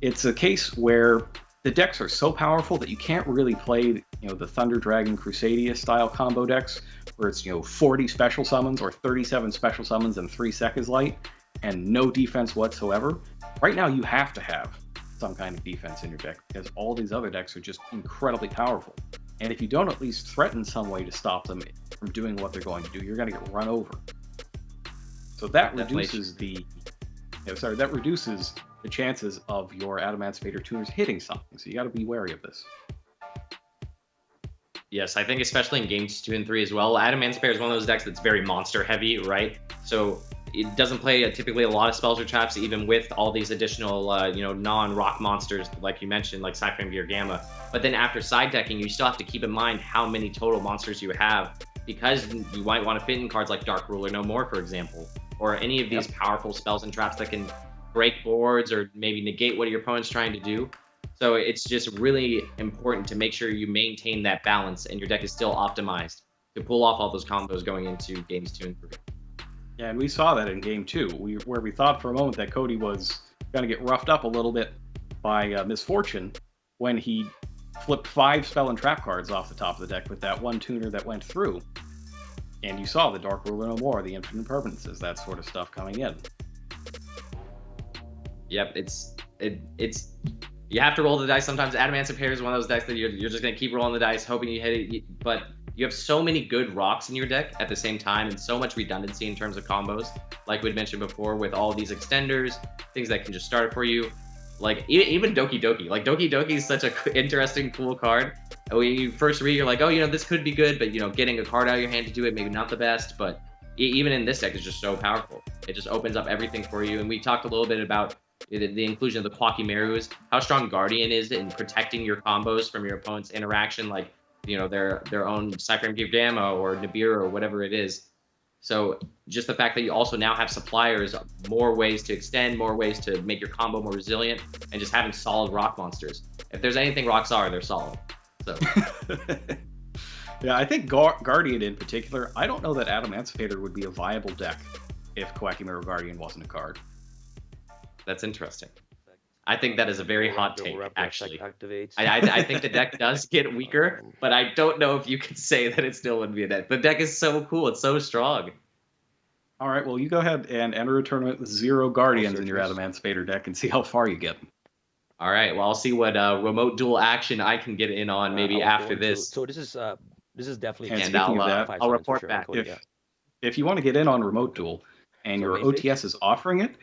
It's a case where the decks are so powerful that you can't really play, the Thunder Dragon Crusadia style combo decks where it's 40 special summons or 37 special summons and 3 Seconds Light and no defense whatsoever. Right now you have to have some kind of defense in your deck because all these other decks are just incredibly powerful. And if you don't at least threaten some way to stop them from doing what they're going to do, you're going to get run over. So that reduces the chances of your Adamantipator tuners hitting something. So you got to be wary of this. Yes, I think especially in games 2 and 3 as well. Adamantipator is one of those decks that's very monster heavy, right? So it doesn't play typically a lot of spells or traps, even with all these additional, non-rock monsters, like you mentioned, like Cyframe Gear Gamma. But then after side decking, you still have to keep in mind how many total monsters you have, because you might want to fit in cards like Dark Ruler No More, for example, or any of these powerful spells and traps that can break boards or maybe negate what your opponent's trying to do. So it's just really important to make sure you maintain that balance and your deck is still optimized to pull off all those combos going into games 2 and 3. Yeah, and we saw that in game 2, where we thought for a moment that Cody was going to get roughed up a little bit by Misfortune when he flipped 5 spell and trap cards off the top of the deck with that one tuner that went through. And you saw the Dark Ruler No More, the Infinite Permanences, that sort of stuff coming in. Yep, it's you have to roll the dice sometimes. Adamantipator is one of those decks that you're just going to keep rolling the dice, hoping you hit it. But you have so many good rocks in your deck at the same time and so much redundancy in terms of combos. Like we'd mentioned before, with all these extenders, things that can just start it for you. Like, even Doki Doki. Like, Doki Doki is such an interesting, cool card. When you first read, you're like, oh, this could be good, but, getting a card out of your hand to do it, maybe not the best. But even in this deck, it's just so powerful. It just opens up everything for you. And we talked a little bit about the inclusion of the Quakimerus, how strong Guardian is in protecting your combos from your opponent's interaction, like, their own Cyframe Gear Gamma or Nibiru or whatever it is. So just the fact that you also now have suppliers, more ways to extend, more ways to make your combo more resilient, and just having solid rock monsters. If there's anything rocks are, they're solid. So yeah, I think Guardian in particular, I don't know that Adamantipator would be a viable deck if Quakimeru Guardian wasn't a card. That's interesting. I think that is a very hot take, actually. Activates. I think the deck does get weaker, but I don't know if you could say that it still wouldn't be a deck. The deck is so cool. It's so strong. All right, well, you go ahead and enter a tournament with 0 Guardians in your Adamantipator deck and see how far you get. All right, well, I'll see what remote duel action I can get in on maybe after this. So this is definitely. And speaking of that, I'll report back. If you want to get in on remote duel and your OTS is offering it,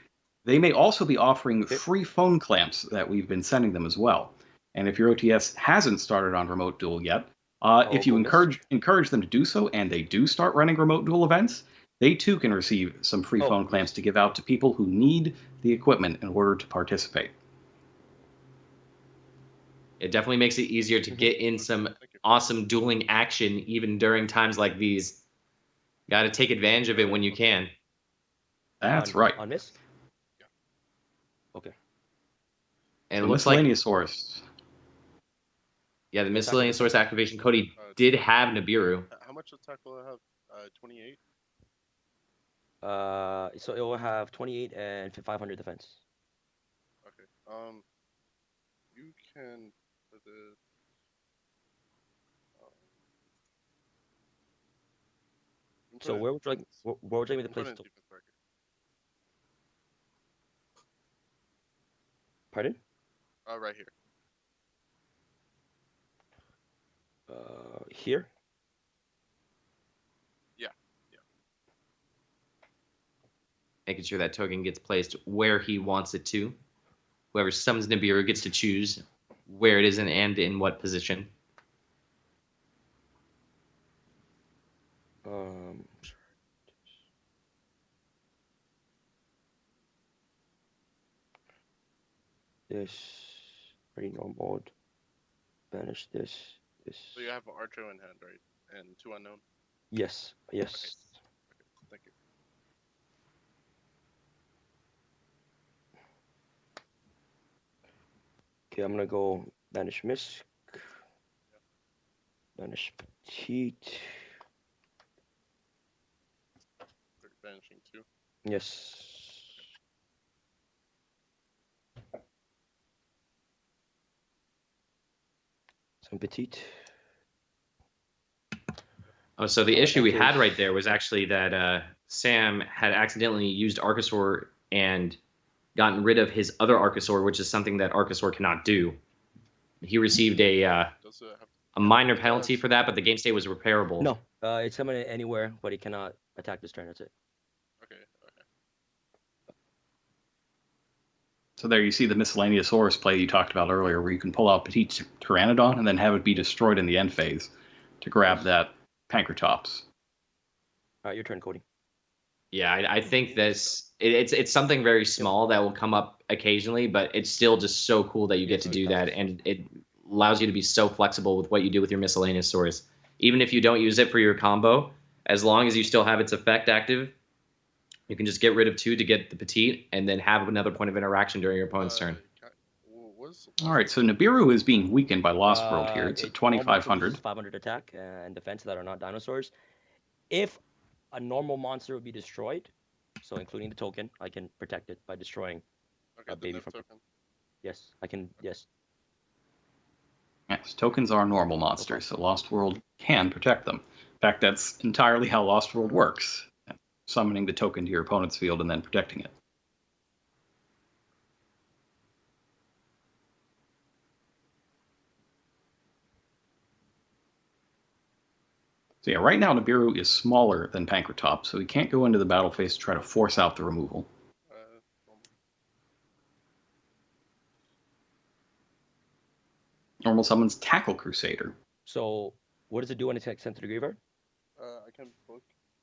they may also be offering free phone clamps that we've been sending them as well. And if your OTS hasn't started on remote duel yet, if you encourage them to do so and they do start running remote duel events, they too can receive some free phone clamps to give out to people who need the equipment in order to participate. It definitely makes it easier to get in some awesome dueling action even during times like these. Got to take advantage of it when you can. That's right. On this? Okay. And it looks like Miscellaneous. Yeah, the Miscellaneous Source activation. Cody did have Nibiru. How much attack will it have? 28? So it will have 28 and 500 defense. Okay. You can put it. So where would you like me to place it? Pardon? Right here. Here? Yeah. Making sure that token gets placed where he wants it to. Whoever summons Nibiru gets to choose where it is and in what position. This already know mode. Banish this. So you have Archo in hand, right? And 2 unknown? Yes. Okay. Thank you. Okay, I'm gonna go banish Misk. Banish Petite. Banishing 2. Yes. Some petite. Oh, so the issue we had enters- right there was actually that Sam had accidentally used Archosaur and gotten rid of his other Archosaur, which is something that Archosaur cannot do. He received Does it have a minor It penalty does. for that, but the game state was repairable. No, it's summoned anywhere, but he cannot attack this turn. That's it. okay? So there you see the Miscellaneousaurus play you talked about earlier, where you can pull out Petite Pteranodon and then have it be destroyed in the end phase to grab that Pancratops. All right, your turn, Cody. Yeah, I think it's something very small that will come up occasionally, but it's still just so cool that you get to do that, and it allows you to be so flexible with what you do with your Miscellaneousaurus. Even if you don't use it for your combo, as long as you still have its effect active, you can just get rid of 2 to get the Petite, and then have another point of interaction during your opponent's turn. All right, so Nibiru is being weakened by Lost World here. It's at all monsters 2,500. with 500 attack and defense that are not dinosaurs. If a normal monster would be destroyed, so including the token, I can protect it by destroying. Okay, the baby nib from- token. Yes, I can. Yes. Yes, tokens are normal monsters, so Lost World can protect them. In fact, that's entirely how Lost World works. Summoning the token to your opponent's field and then protecting it. So yeah, right now Nibiru is smaller than Pancratops, so he can't go into the battle phase to try to force out the removal. Normal summons Tackle Crusader. So what does it do when it's sent to the graveyard? I can book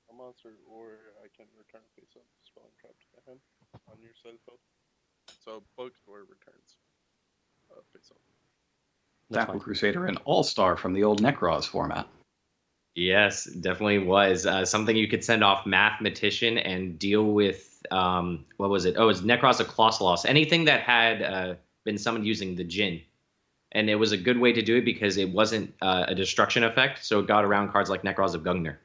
a monster, or I can return face up spelling trapped by him on your side of the field. So booked or returns face up. That's Tackle fine. Crusader, an all-star from the old Necros format. Yes, definitely was something you could send off Mathematician and deal with. What was it? Oh, it's Necros of Colossalos. Anything that had been summoned using the Djinn. And it was a good way to do it because it wasn't a destruction effect, so it got around cards like Necros of Gungnir.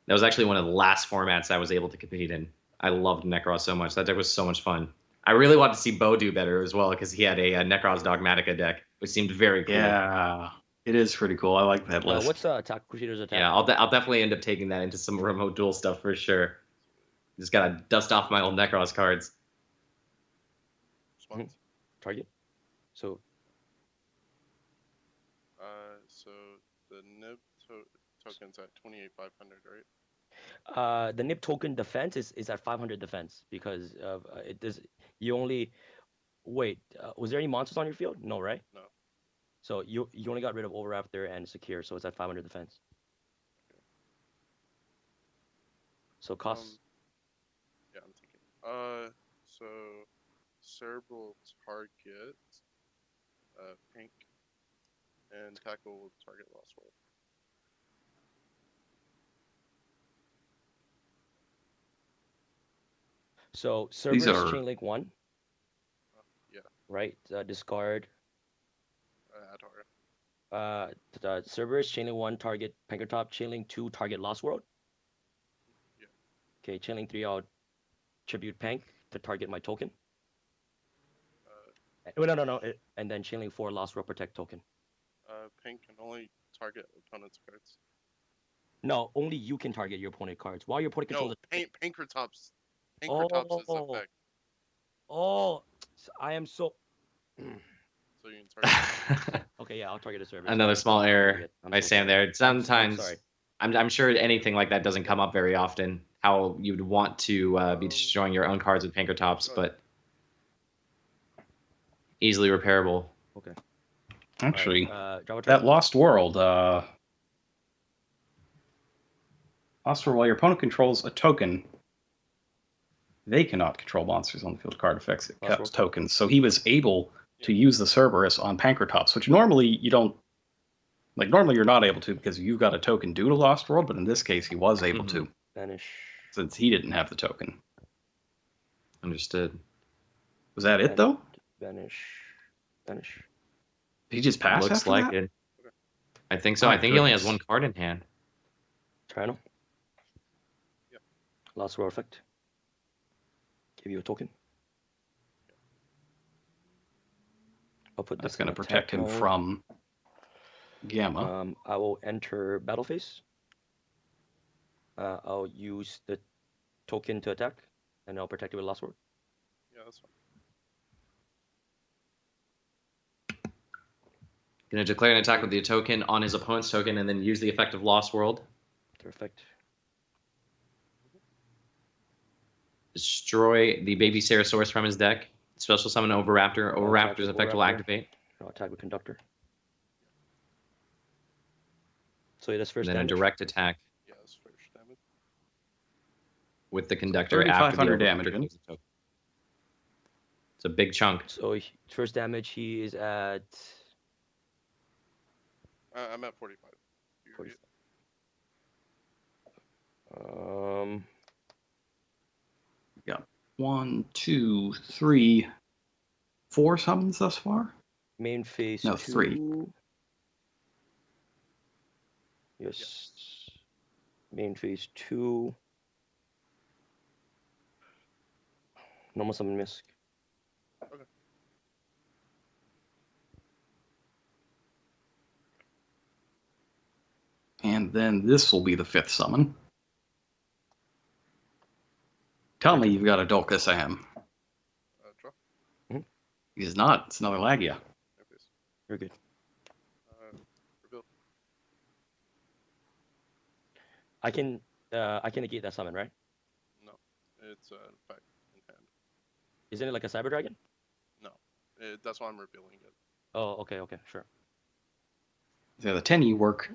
That was actually one of the last formats I was able to compete in. I loved Necros so much. That deck was so much fun. I really wanted to see Bo do better as well because he had a Necros Dogmatica deck, which seemed very cool. Yeah, it is pretty cool. I like that list. What's Tackle Crusader's attack? Yeah, I'll definitely end up taking that into some remote duel stuff for sure. Just gotta dust off my old Necros cards. Response. Target. So So the nib token's at 28,500, right? the nib token defense is at 500 defense because of it does. You only wait. Was there any monsters on your field? No, right? No. So you only got rid of Overraptor and Secure, so it's at 500 defense. So cost. Yeah, I'm thinking. So Cerebral target pink, and tackle will target Lost World. So Cerberus are- Chainlink 1, Yeah, right? Discard. Adhara. Cerberus Chainlink 1 target Pancratops. Chainlink 2 target Lost World. Yeah. Okay, Chainlink 3 I'll tribute Pank to target my token. No. And then Chainlink 4 Lost World protect token. Pink can only target opponent's cards. No, only you can target your opponent cards. While your opponent controls No, the Pancratops. Pancratops is effect. Oh, I am so. So you can target. Okay, yeah, I'll target a Cerberus. Another small error I'm by so Sam sorry. there. Sometimes, sorry. I'm sure anything like that doesn't come up very often. How you'd want to be destroying your own cards with Pancratops, but easily repairable. Okay. Actually, Draw a turn. that Lost World, while your opponent controls a token, they cannot control monsters on the field card effects. It Lost caps World. tokens. So he was able to use the Cerberus on Pancratops, which normally you don't. Like, normally you're not able to because you've got a token due to Lost World, but in this case he was able to, Banish. since he didn't have the token. Understood. Was that it, though? Banish. Did he just pass Looks after like that? it. I think so. My I think he only has goodness. one card in hand. Triangle. Last word effect. Give you a token. I'll put That's this in going to attack protect him mode. from Gamma. I will enter battle phase. I'll use the token to attack, and I'll protect it with last word. Yeah, that's fine. Gonna declare an attack with the token on his opponent's token, and then use the effect of Lost World. Perfect. Destroy the baby Ceratosaurus from his deck. Special summon Overraptor. Overraptor's effect will activate. I'll attack with Conductor. So it is first And then damage. a direct attack Yeah, that's first damage. with the Conductor after the 3,500 Overraptor damage. kills the token. It's a big chunk. So first damage, he is at I'm at 45. 45. Yeah. 1, 2, 3, 4 summons thus far? Main phase. No, 2. 3. Yes. Main phase 2. Normal summon Misk. And then this will be the 5th summon. Tell me you've got a Dolka Sam. Draw. He is not. It's another Lagia. Yeah, please. You're good. Reveal. I can negate that summon, right? No, it's an effect in hand. Isn't it like a Cyber Dragon? No, that's why I'm revealing it. Oh, okay, sure. Yeah, the 10E work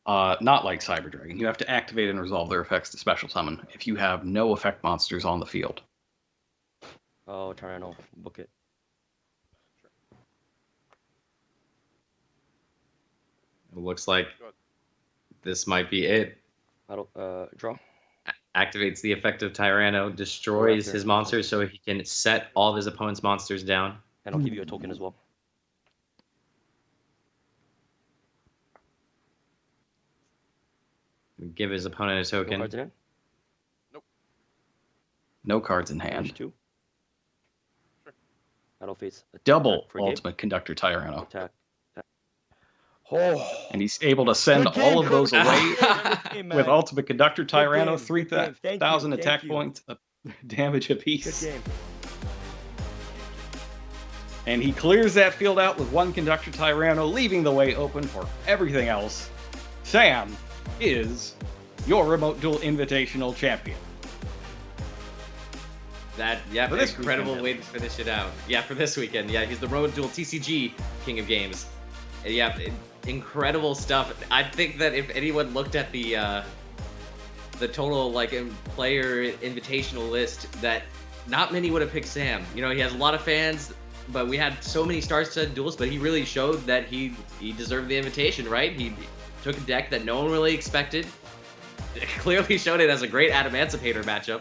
not like Cyber Dragon. You have to activate and resolve their effects to special summon if you have no effect monsters on the field. Oh, Tyranno, book it. It looks like Go ahead. this might be it. Draw. Activates the effect of Tyranno, destroys Overraptor. his monsters so he can set all of his opponent's monsters down. And I'll give you a token as well. Give his opponent a No token. cards in hand. No cards in Damage hand. 2. Sure. Battle phase. Double for game. Ultimate Conductor Tyranno. Attack. Oh. And he's able to send Good game, all of those Coach. away Good game, man. with Ultimate Conductor Tyranno, game, 3,000 thank you, attack thank you. points damage Good apiece. game. And he clears that field out with 1 Conductor Tyranno, leaving the way open for everything else. Sam is your Remote Duel Invitational champion. For this incredible weekend, way at to finish it out. Yeah, for this weekend. Yeah, he's the Road Duel TCG King of Games. Yeah, incredible stuff. I think that if anyone looked at the total player invitational list, that not many would have picked Sam. You know, he has a lot of fans, but we had so many star-studded duels, but he really showed that he deserved the invitation, right? He took a deck that no one really expected. Clearly showed it as a great Adamantipator matchup,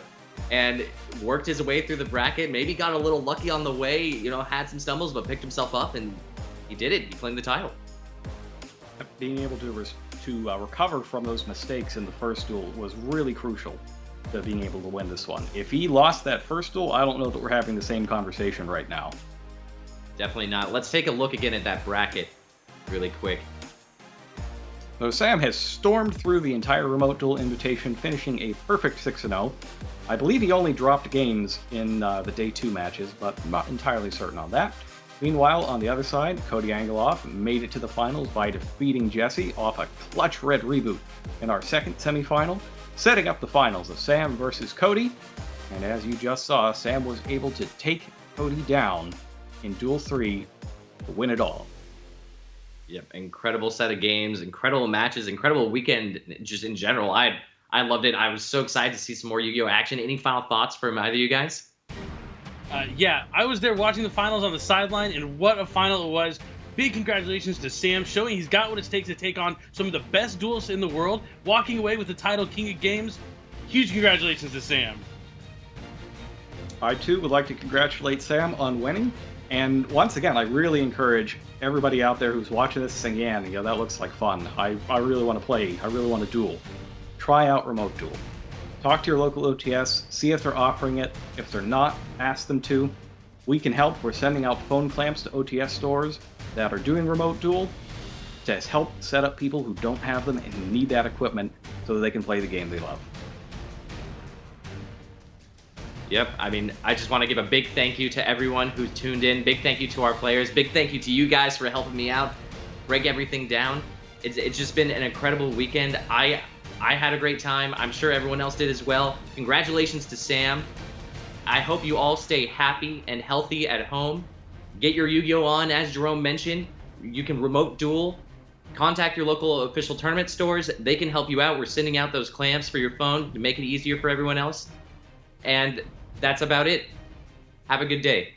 and worked his way through the bracket. Maybe got a little lucky on the way, you know, had some stumbles, but picked himself up, and he did it. He claimed the title. Being able to recover from those mistakes in the first duel was really crucial to being able to win this one. If he lost that first duel, I don't know that we're having the same conversation right now. Definitely not. Let's take a look again at that bracket really quick. So Sam has stormed through the entire Remote Duel invitation, finishing a perfect 6-0. I believe he only dropped games in the Day 2 matches, but I'm not entirely certain on that. Meanwhile, on the other side, Cody Angeloff made it to the finals by defeating Jesse off a clutch red reboot in our second semifinal, setting up the finals of Sam versus Cody. And as you just saw, Sam was able to take Cody down in Duel 3 to win it all. Yep, incredible set of games, incredible matches, incredible weekend just in general. I loved it. I was so excited to see some more Yu-Gi-Oh action. Any final thoughts from either of you guys? Yeah, I was there watching the finals on the sideline, and what a final it was. Big congratulations to Sam, showing he's got what it takes to take on some of the best duelists in the world, walking away with the title King of Games. Huge congratulations to Sam. I, too, would like to congratulate Sam on winning. And once again, I really encourage everybody out there who's watching this saying, yeah, that looks like fun. I really want to play. I really want to duel. Try out Remote Duel. Talk to your local OTS, see if they're offering it. If they're not, ask them to. We can help. We're sending out phone clamps to OTS stores that are doing remote Duel to help set up people who don't have them and need that equipment so that they can play the game they love. Yep, I mean, I just want to give a big thank you to everyone who tuned in. Big thank you to our players. Big thank you to you guys for helping me out, break everything down. It's just been an incredible weekend. I had a great time. I'm sure everyone else did as well. Congratulations to Sam. I hope you all stay happy and healthy at home. Get your Yu-Gi-Oh on, as Jerome mentioned. You can remote duel. Contact your local official tournament stores. They can help you out. We're sending out those clamps for your phone to make it easier for everyone else. And that's about it. Have a good day.